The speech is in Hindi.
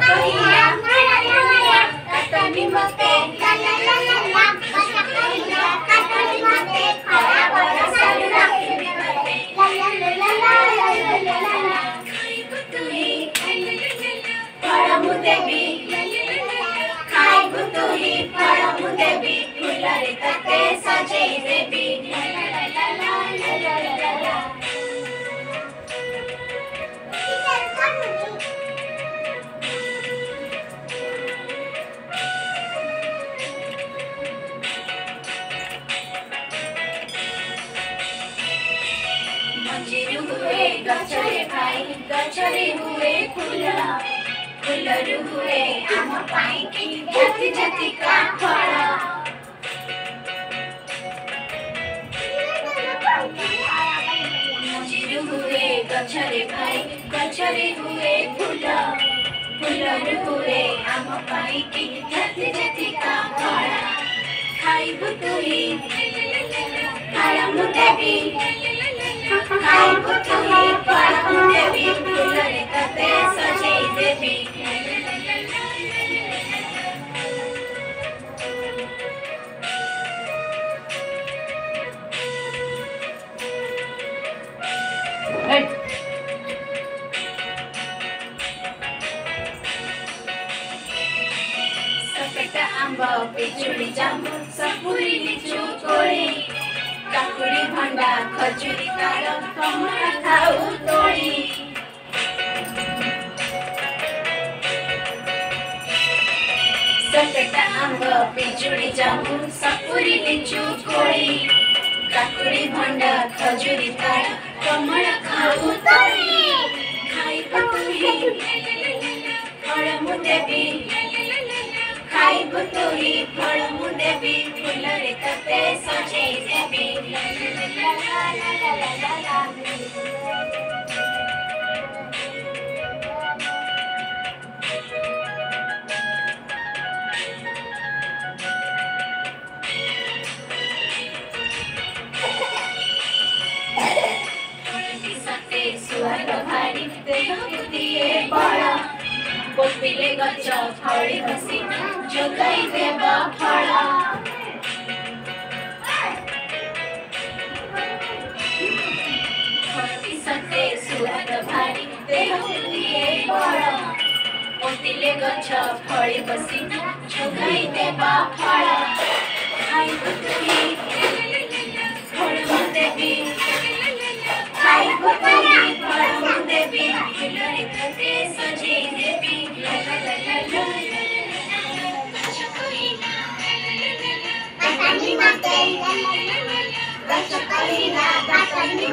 କହିଲା କାଟନି ମତେ ଗଛ କହିଲା କାଟନି ମତେ ଖରା ବରଷାରୁ ରଖିବି ତତେ ଖାଇବୁ ତୁହି ଫଳ ମୁଁ ଦେବି ଖାଇବୁ ତୁହି ଫଳ ମୁଁ ଦେବି ଫୁଲରେ ତତେ ସଜେଇ ଦେବି मंजीरू हुए गछरे भाई गछरे हुए फूल फूलरू हुए आम पाई की जाति जाति का फल मंजीरू हुए गछरे भाई गछरे हुए फूल फूलरू हुए आम पाई की जाति जाति का फल खाइबु तुही फल मु देबी खाइबु तुही फल मु देबी फुलरे तते सजेई देबी सपेटा आंब पिजुली जामु सपुरी लिचु कोली काकुड़ी भंडा खजूरी तार कमला खाऊ तोड़ी सपेटा आंब पिजुली जामु सपुरी लिचु कोली काकुड़ी भंडा खजूरी तार कमला खाऊ तोड़ी खाइबु तुही फल मु देबी खाइबु तुही फल मु देबी फुलरे तते सजेई देबी सुहाग भारी देह दिए बड़ा पोपिले गच फली बसी जोगाई देव फल सते सुहाग भारी देह दिए बड़ा पोपिले गच फली बसी जोगाई देव फल खाइबु तुही फल मु देबी खाइबु तुही फल मु देबी फुलरे तते सजेई देबी काटनी मते गछ कहला काटनी